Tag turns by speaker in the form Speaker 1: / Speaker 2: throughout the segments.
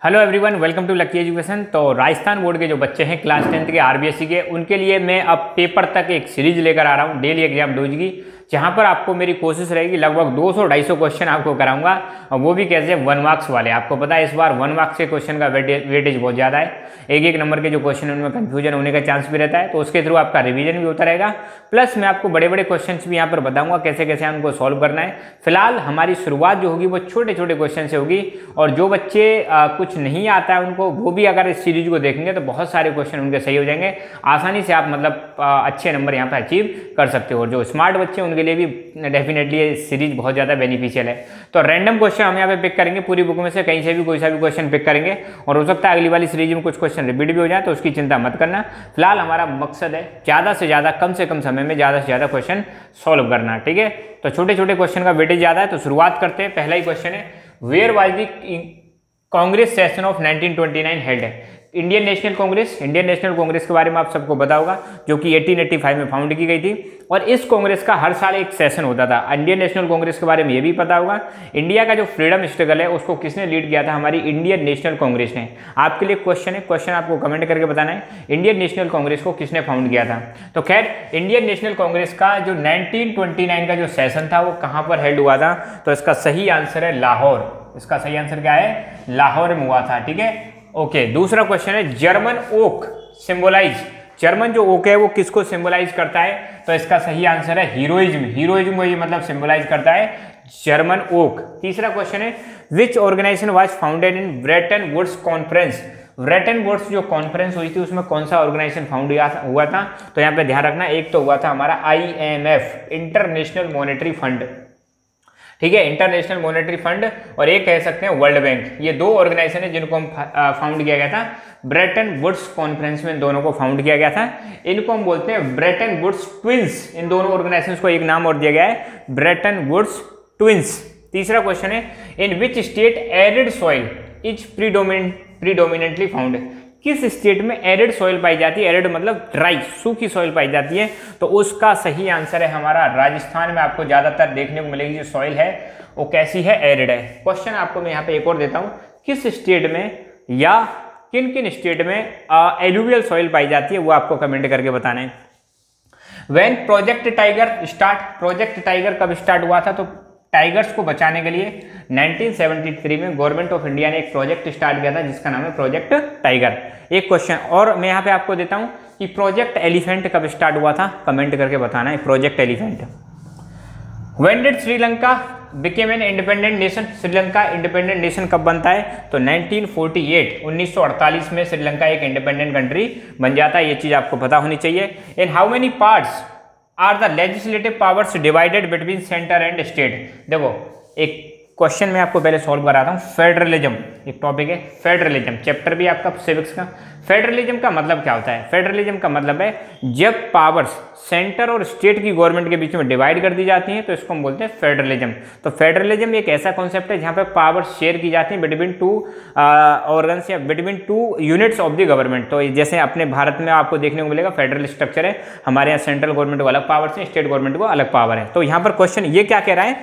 Speaker 1: Hello everyone, welcome to lucky education. तो Rajasthan board के जो बच्चे हैं क्लास 10th के आरबीएससी के, उनके लिए मैं अब पेपर तक एक सीरीज लेकर आ रहा हूँ, डेली एग्जाम डोज की, जहाँ पर आपको मेरी कोशिश रहेगी लगभग 200-250 क्वेश्चन आपको कराऊंगा, और वो भी कैसे 1 मार्क्स वाले। आपको पता है इस बार 1 मार्क्स के क्वेश्चन का वेटेज बहुत ज़्यादा है, एक नंबर के जो क्वेश्चन है उनमें कन्फ्यूजन होने का चांस भी रहता है, तो उसके थ्रू आपका रिवीजन भी होता रहेगा। प्लस मैं आपको बड़े बड़े क्वेश्चन भी यहाँ पर बताऊँगा कैसे कैसे उनको सॉल्व करना है। फिलहाल हमारी शुरुआत जो होगी वो छोटे छोटे क्वेश्चन से होगी, और जो बच्चे कुछ नहीं आता है उनको, वो भी अगर इस सीरीज को देखेंगे तो बहुत सारे क्वेश्चन उनके सही हो जाएंगे। आसानी से आप मतलब अच्छे नंबर यहाँ पर अचीव कर सकते हो, और जो स्मार्ट बच्चे उनके लिए भी डेफिनेटली ये सीरीज बहुत ज़्यादा बेनिफिशियल है। तो रैंडम क्वेश्चन हम यहाँ पे पिक करेंगे पूरी बुक में से, कहीं से भी कोई सा भी क्वेश्चन पिक करेंगे, और हो सकता है अगली वाली सीरीज में कुछ क्वेश्चन रिपीट भी हो जाए, तो उसकी चिंता मत करना। फिलहाल हमारा मकसद है ज़्यादा से ज़्यादा, कम से कम समय में ज़्यादा से ज़्यादा क्वेश्चन सॉल्व करना, ठीक है। तो छोटे छोटे क्वेश्चन का वेटेज ज़्यादा है, तो शुरुआत करते हैं। पहला ही क्वेश्चन है, where was the Congress session of 1929 held है। इंडियन नेशनल कांग्रेस के बारे में आप सबको पता होगा, जो कि 1885 में फाउंड की गई थी, और इस कांग्रेस का हर साल एक सेशन होता था। इंडियन नेशनल कांग्रेस के बारे में ये भी पता होगा, इंडिया का जो फ्रीडम स्ट्रगल है उसको किसने लीड किया था, हमारी इंडियन नेशनल कांग्रेस ने। आपके लिए क्वेश्चन है, क्वेश्चन आपको कमेंट करके बताना है, इंडियन नेशनल कांग्रेस को किसने फाउंड किया था। तो खैर, इंडियन नेशनल कांग्रेस का जो 1929 का जो सेशन था वो कहाँ पर हेल्ड हुआ था, तो इसका सही आंसर है लाहौर। इसका सही आंसर क्या है, लाहौर में हुआ था, ठीक है। ओके, दूसरा क्वेश्चन है, जर्मन ओक सिंबलाइज, जर्मन जो ओक है वो किसको सिंबलाइज करता है, तो इसका सही आंसर है हीरोइज्म। हीरोइज्म को ये मतलब सिंबलाइज करता है जर्मन ओक। तीसरा क्वेश्चन है, which organisation was founded in Bretton Woods conference. Bretton Woods जो कॉन्फ्रेंस हुई थी उसमें कौन सा ऑर्गेनाइजेशन फाउंड हुआ था, तो यहाँ पे ध्यान रखना, एक तो हुआ था हमारा IMF, इंटरनेशनल मॉनेटरी फंड, ठीक है, इंटरनेशनल मॉनेटरी फंड, और एक कह सकते हैं वर्ल्ड बैंक। ये दो ऑर्गेनाइजेशन है जिनको हम फाउंड किया गया था ब्रेटन वुड्स कॉन्फ्रेंस में, इन दोनों को फाउंड किया गया था। इनको हम बोलते हैं ब्रेटन वुड्स ट्विंस। इन दोनों ऑर्गेनाइजेशंस को एक नाम और दिया गया है, ब्रेटन वुड्स ट्विंस। तीसरा क्वेश्चन है, in which state arid soil is predominantly found. किस स्टेट में एरिड सॉइल पाई जाती है, एरिड मतलब ड्राई, सूखी सॉइल पाई जाती है, तो उसका सही आंसर है हमारा राजस्थान में। आपको ज्यादातर देखने को मिलेगी जो सॉइल है वो कैसी है, एरिड है। क्वेश्चन आपको मैं यहाँ पे एक और देता हूँ, किस स्टेट में या किन किन स्टेट में एलुवियल सॉइल पाई जाती है, वो आपको कमेंट करके बताना है। When project tiger start, project tiger कब स्टार्ट हुआ था, तो टाइगर्स को बचाने के लिए 1973 में गवर्नमेंट ऑफ इंडिया ने एक प्रोजेक्ट स्टार्ट किया था जिसका नाम है प्रोजेक्ट टाइगर। एक क्वेश्चन और मैं यहाँ पे आपको देता हूँ कि प्रोजेक्ट एलिफेंट कब स्टार्ट हुआ था, कमेंट करके बताना है project elephant. When did Sri Lanka became an independent nation, Sri Lanka independent nation कब बनता है, तो 1948, 1948 में श्रीलंका एक इंडिपेंडेंट कंट्री बन जाता है। ये चीज आपको पता होनी चाहिए। In how many parts are the legislative powers divided between centre and state. देखो, एक क्वेश्चन मैं आपको पहले सॉल्व कराता हूँ। फेडरलिज्म एक टॉपिक है, फेडरलिज्म चैप्टर भी आपका सिविक्स का। फेडरलिज्म का मतलब क्या होता है, फेडरलिज्म का मतलब है जब पावर्स सेंटर और स्टेट की गवर्नमेंट के बीच में डिवाइड कर दी जाती हैं तो इसको हम बोलते हैं फेडरलिज्म। तो फेडरलिज्म एक ऐसा कॉन्सेप्ट है जहाँ पे पावर शेयर की जाती है बिटवीन टू ऑर्गन्स या between two units of the government. तो जैसे अपने भारत में आपको देखने को मिलेगा फेडरल स्ट्रक्चर है, हमारे यहाँ सेंट्रल गवर्नमेंट को अलग पावर है, स्टेट गवर्नमेंट को अलग पावर है। तो यहाँ पर क्वेश्चन ये क्या कह रहा है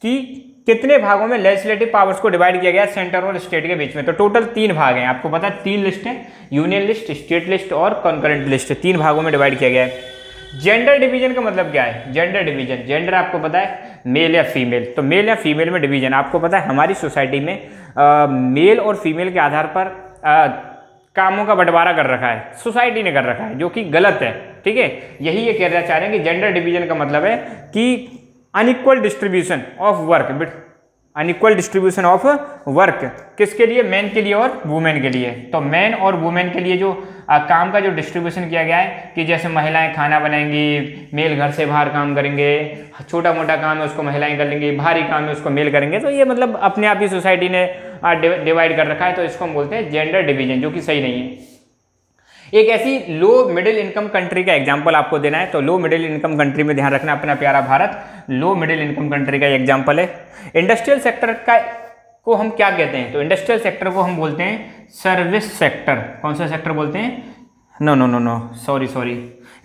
Speaker 1: कि कितने भागों में लेजिस्लेटिव पावर्स को डिवाइड किया गया सेंटर और स्टेट के बीच में, तो टोटल 3 भाग हैं। आपको पता है 3 लिस्ट है, यूनियन लिस्ट, स्टेट लिस्ट और कॉन्करेंट लिस्ट, 3 भागों में डिवाइड किया गया है। जेंडर डिवीजन का मतलब क्या है, जेंडर डिवीजन, जेंडर आपको पता है मेल या फीमेल, तो मेल या फीमेल में डिवीजन आपको पता है हमारी सोसाइटी में मेल और फीमेल के आधार पर कामों का बंटवारा कर रखा है, सोसाइटी ने कर रखा है, जो कि गलत है, ठीक है। यही ये कहना चाह रहे हैं कि जेंडर डिवीजन का मतलब है कि unequal distribution of work, unequal distribution of work किसके लिए, मैन के लिए और वुमेन के लिए। तो मैन और वुमेन के लिए जो काम का जो डिस्ट्रीब्यूशन किया गया है कि जैसे महिलाएं खाना बनाएंगी, मेल घर से बाहर काम करेंगे, छोटा मोटा काम है उसको महिलाएं कर लेंगी, भारी काम है उसको मेल करेंगे, तो ये मतलब अपने आप ही सोसाइटी ने डिवाइड कर रखा है, तो इसको हम बोलते हैं जेंडर डिवीजन, जो कि सही नहीं है। एक ऐसी लो मिडिल इनकम कंट्री का एग्जांपल आपको देना है, तो लो मिडिल इनकम कंट्री में ध्यान रखना, अपना प्यारा Bharat low middle income country का एग्जांपल है। इंडस्ट्रियल सेक्टर का को हम क्या कहते हैं, तो इंडस्ट्रियल सेक्टर को हम बोलते हैं सर्विस सेक्टर। कौन सा सेक्टर बोलते हैं, नो सॉरी,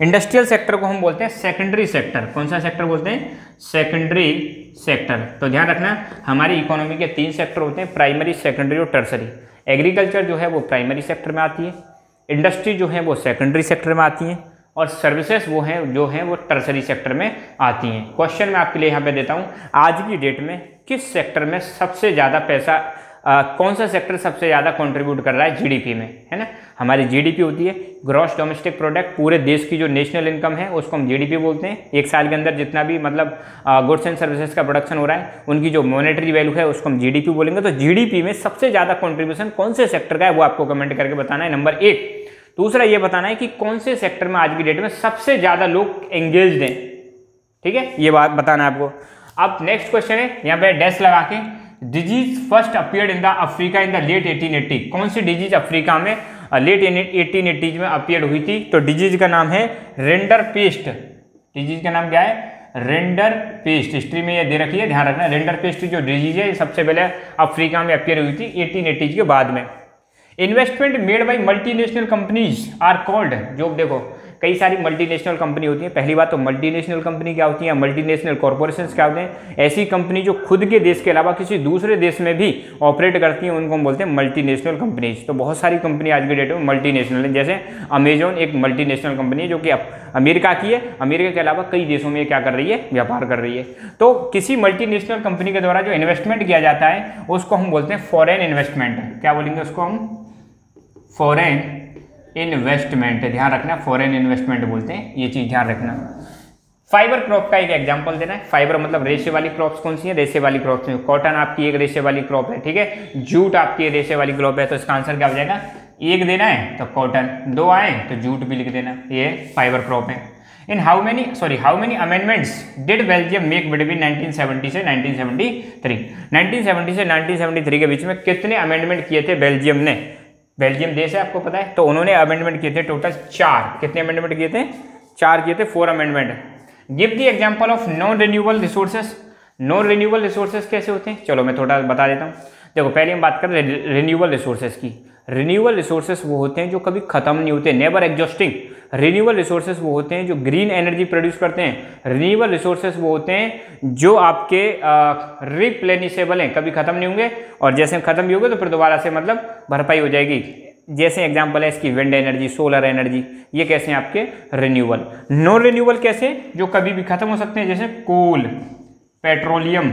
Speaker 1: इंडस्ट्रियल सेक्टर को हम बोलते हैं सेकेंडरी सेक्टर। कौन सा सेक्टर बोलते हैं, सेकेंडरी सेक्टर। तो ध्यान रखना, हमारी इकोनॉमी के 3 सेक्टर होते हैं, प्राइमरी, सेकेंडरी और टर्सरी। एग्रीकल्चर जो है वो प्राइमरी सेक्टर में आती है, इंडस्ट्री जो है वो सेकेंडरी सेक्टर में आती हैं, और सर्विसेज वो हैं जो हैं वो टर्सरी सेक्टर में आती हैं। क्वेश्चन मैं आपके लिए यहाँ पे देता हूँ, आज की डेट में किस सेक्टर में सबसे ज़्यादा पैसा, कौन सा सेक्टर सबसे ज़्यादा कंट्रीब्यूट कर रहा है जीडीपी में, है ना। हमारी जीडीपी होती है ग्रॉस डोमेस्टिक प्रोडक्ट, पूरे देश की जो नेशनल इनकम है उसको हम जीडीपी बोलते हैं। एक साल के अंदर जितना भी मतलब गुड्स एंड सर्विसेज का प्रोडक्शन हो रहा है उनकी जो मॉनेटरी वैल्यू है उसको हम जीडीपी बोलेंगे। तो जीडीपी में सबसे ज़्यादा कॉन्ट्रीब्यूशन कौन से सेक्टर का है वो आपको कमेंट करके बताना है, नंबर 1। दूसरा ये बताना है कि कौन से सेक्टर में आज की डेट में सबसे ज़्यादा लोग एंगेज्ड हैं, ठीक है, ये बात बताना है आपको। अब नेक्स्ट क्वेश्चन है, यहाँ पे डैश लगा के, disease first appeared in the Africa in the late 1880। कौन सी डिजीज अफ्रीका में लेट 1880 में अपीयर्ड हुई थी? तो डिजीज का नाम है रेंडर पेस्ट। डिजीज का नाम क्या है? Render paste. हिस्ट्री में ये दे रखी है, ध्यान रखना। रेंडर पेस्ट जो डिजीज है सबसे पहले अफ्रीका में अपीयर हुई थी 1880 के बाद में। Investment made by multinational companies are called, जो देखो कई सारी मल्टीनेशनल कंपनी होती है। पहली बात तो मल्टीनेशनल कंपनी क्या होती है, मल्टीनेशनल कॉर्पोरेशंस क्या होते हैं? ऐसी कंपनी जो खुद के देश के अलावा किसी दूसरे देश में भी ऑपरेट करती हैं, उनको हम बोलते हैं मल्टीनेशनल कंपनीज। तो बहुत सारी कंपनी आज के डेट में मल्टीनेशनल है, जैसे अमेजॉन एक मल्टीनेशनल कंपनी है जो कि अमेरिका की है, अमेरिका के अलावा कई देशों में क्या कर रही है, व्यापार कर रही है। तो किसी मल्टीनेशनल कंपनी के द्वारा जो इन्वेस्टमेंट किया जाता है उसको हम बोलते हैं फॉरेन इन्वेस्टमेंट। क्या बोलेंगे उसको हम? Foreign investment. ध्यान रखना, फॉरेन इन्वेस्टमेंट बोलते हैं, ये चीज ध्यान रखना। फाइबर क्रॉप का एक एग्जांपल देना है। फाइबर मतलब रेशे वाली क्रॉप्स कौन सी है? रेशे वाली क्रॉप्स में कॉटन आपकी एक रेशे वाली क्रॉप है, ठीक है। जूट आपकी रेशे वाली क्रॉप है, तो इसका आंसर क्या हो जाएगा? एक देना है तो कॉटन, दो आए तो जूट भी लिख देना, ये फाइबर क्रॉप है। इन how many amendments did Belgium make between 1970 से 1973? 1970 से 1973 के बीच में कितने अमेंडमेंट किए थे बेल्जियम ने? बेल्जियम देश है, आपको पता है। तो उन्होंने अमेंडमेंट किए थे टोटल 4। कितने अमेंडमेंट किए थे? 4 किए थे, 4 amendment. Give the example of non renewable resources. Non renewable resources कैसे होते हैं? चलो मैं थोड़ा बता देता हूँ। देखो पहले हम बात करें रिन्यूएबल रिसोर्सेस की। रिन्यूएबल रिसोर्सेस वो होते हैं जो कभी खत्म नहीं होते, नेवर एग्जॉस्टिंग। रिन्यूएबल रिसोर्सेस वो होते हैं जो ग्रीन एनर्जी प्रोड्यूस करते हैं। रिन्यूएबल रिसोर्सेस वो होते हैं जो आपके रिप्लेनिशेबल हैं, कभी खत्म नहीं होंगे, और जैसे खत्म भी होंगे तो फिर दोबारा से मतलब भरपाई हो जाएगी। जैसे एग्जांपल है इसकी विंड एनर्जी, सोलर एनर्जी, ये कैसे हैं आपके रिन्यूएबल। नॉन रिन्यूएबल कैसे? जो कभी भी खत्म हो सकते हैं, जैसे कोल, पेट्रोलियम,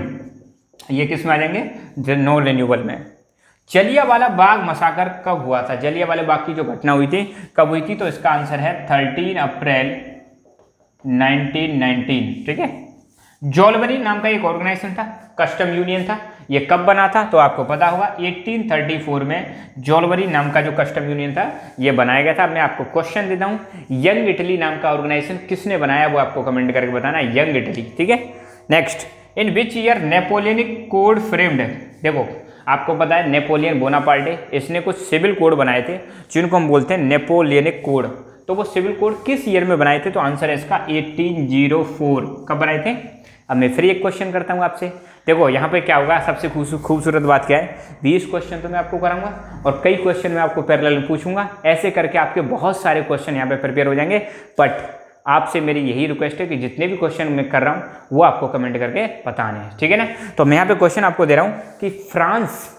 Speaker 1: ये किस में आ जाएंगे? नॉन रिन्यूएबल में। जलियांवाला बाग मसाकर कब हुआ था? जलियांवाला बाग की जो घटना हुई थी कब हुई थी? तो इसका आंसर है 13 अप्रैल 1919, ठीक है। जॉलबरी नाम का एक ऑर्गेनाइजेशन था, कस्टम यूनियन था, ये कब बना था? तो आपको पता होगा 1834 में जॉलबरी नाम का जो कस्टम यूनियन था ये बनाया गया था। मैं आपको क्वेश्चन देता हूँ, यंग इटली नाम का ऑर्गेनाइजेशन किसने बनाया वो आपको कमेंट करके बताना है, यंग इटली, ठीक है। Next, in which year Napoleonic code framed? देखो आपको पता है नेपोलियन बोनापार्टे, इसने कुछ सिविल कोड बनाए थे जिनको हम बोलते हैं नेपोलियनिक कोड। तो वो सिविल कोड किस ईयर में बनाए थे? तो आंसर है इसका 1804। कब बनाए थे? अब मैं फिर एक क्वेश्चन करता हूँ आपसे। देखो यहाँ पे क्या होगा, सबसे खूबसूरत बात क्या है, 20 क्वेश्चन तो मैं आपको कराऊंगा और कई क्वेश्चन मैं आपको पैरेलल में पूछूंगा। ऐसे करके आपके बहुत सारे क्वेश्चन यहाँ पे प्रिपेयर हो जाएंगे। बट आपसे मेरी यही रिक्वेस्ट है कि जितने भी क्वेश्चन मैं कर रहा हूँ वो आपको कमेंट करके बताने हैं, ठीक है ना। तो मैं यहाँ पे क्वेश्चन आपको दे रहा हूँ कि फ्रांस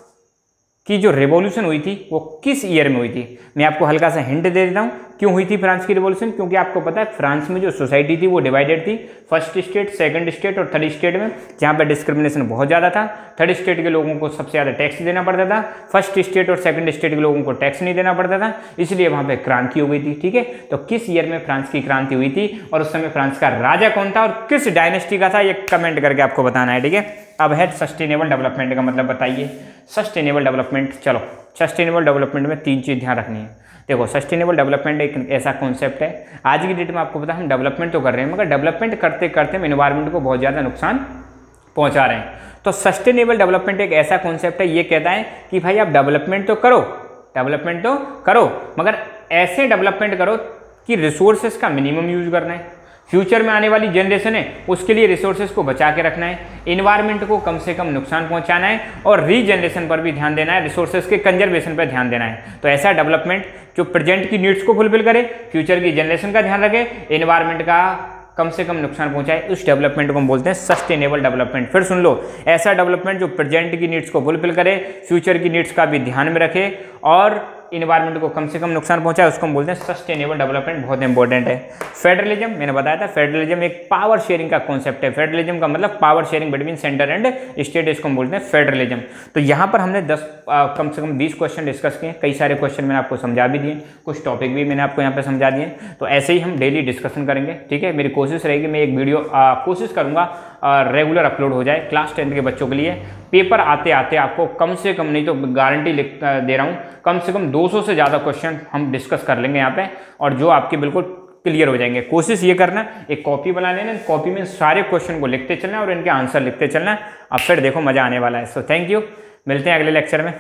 Speaker 1: की जो रेवोल्यूशन हुई थी वो किस ईयर में हुई थी? मैं आपको हल्का सा हिंट दे देता हूँ क्यों हुई थी फ्रांस की रिवॉल्यूशन। क्योंकि आपको पता है फ्रांस में जो सोसाइटी थी वो डिवाइडेड थी, फर्स्ट स्टेट, सेकंड स्टेट और थर्ड स्टेट में, जहाँ पर डिस्क्रिमिनेशन बहुत ज़्यादा था। थर्ड स्टेट के लोगों को सबसे ज़्यादा टैक्स देना पड़ता था, फर्स्ट स्टेट और सेकंड स्टेट के लोगों को टैक्स नहीं देना पड़ता था, इसलिए वहाँ पर क्रांति हो गई थी, ठीक है। तो किस ईयर में फ्रांस की क्रांति हुई थी और उस समय फ्रांस का राजा कौन था और किस डायनेस्टी का था, ये कमेंट करके आपको बताना है, ठीक है। अब है सस्टेनेबल डेवलपमेंट का मतलब बताइए। सस्टेनेबल डेवलपमेंट, चलो सस्टेनेबल डेवलपमेंट में 3 चीज़ ध्यान रखनी है। देखो सस्टेनेबल डेवलपमेंट एक ऐसा कॉन्सेप्ट है, आज की डेट में आपको पता है हम डेवलपमेंट तो कर रहे हैं मगर डेवलपमेंट करते करते हम एनवायरनमेंट को बहुत ज़्यादा नुकसान पहुंचा रहे हैं। तो सस्टेनेबल डेवलपमेंट एक ऐसा कॉन्सेप्ट है, ये कहता है कि भाई आप डेवलपमेंट तो करो मगर ऐसे डेवलपमेंट करो कि रिसोर्सेज का मिनिमम यूज करना है, फ्यूचर में आने वाली जनरेशन है उसके लिए रिसोर्सेज को बचा के रखना है, इन्वायरमेंट को कम से कम नुकसान पहुंचाना है और रीजनरेशन पर भी ध्यान देना है, रिसोर्सेज के कंजर्वेशन पर ध्यान देना है। तो ऐसा डेवलपमेंट जो प्रेजेंट की नीड्स को फुलफिल करे, फ्यूचर की जनरेशन का ध्यान रखे, इन्वायरमेंट का कम से कम नुकसान पहुंचाए, उस डेवलपमेंट को हम बोलते हैं सस्टेनेबल डेवलपमेंट। फिर सुन लो, ऐसा डेवलपमेंट जो प्रेजेंट की नीड्स को फुलफिल करे, फ्यूचर की नीड्स का भी ध्यान में रखे और इन्वायरमेंट को कम से कम नुकसान पहुंचाए, उसको हम बोलते हैं सस्टेनेबल डेवलपमेंट। बहुत इंपॉर्टेंट है। फेडरलिज्म मैंने बताया था, फेडरलिज्म एक पावर शेयरिंग का कॉन्सेप्ट है। फेडरलिज्म का मतलब power sharing between centre and state, इसको हम बोलते हैं फेडरलिज्म। तो यहाँ पर हमने कम से कम 20 क्वेश्चन डिस्कस किए। कई सारे क्वेश्चन मैंने आपको समझा भी दिए, कुछ टॉपिक भी मैंने आपको यहाँ पे समझा दिए। तो ऐसे ही हम डेली डिस्कशन करेंगे, ठीक है। मेरी कोशिश रहेगी, मैं एक वीडियो कोशिश करूँगा रेगुलर अपलोड हो जाए क्लास 10 के बच्चों के लिए। पेपर आते आते आपको कम से कम, नहीं तो गारंटी दे रहा हूँ, कम से कम 200 से ज़्यादा क्वेश्चन हम डिस्कस कर लेंगे यहाँ पे, और जो आपके बिल्कुल क्लियर हो जाएंगे। कोशिश ये करना, एक कॉपी बना लेना, कॉपी में सारे क्वेश्चन को लिखते चलना और इनके आंसर लिखते चलना। अब फिर देखो मज़ा आने वाला है। सो थैंक यू, मिलते हैं अगले लेक्चर में।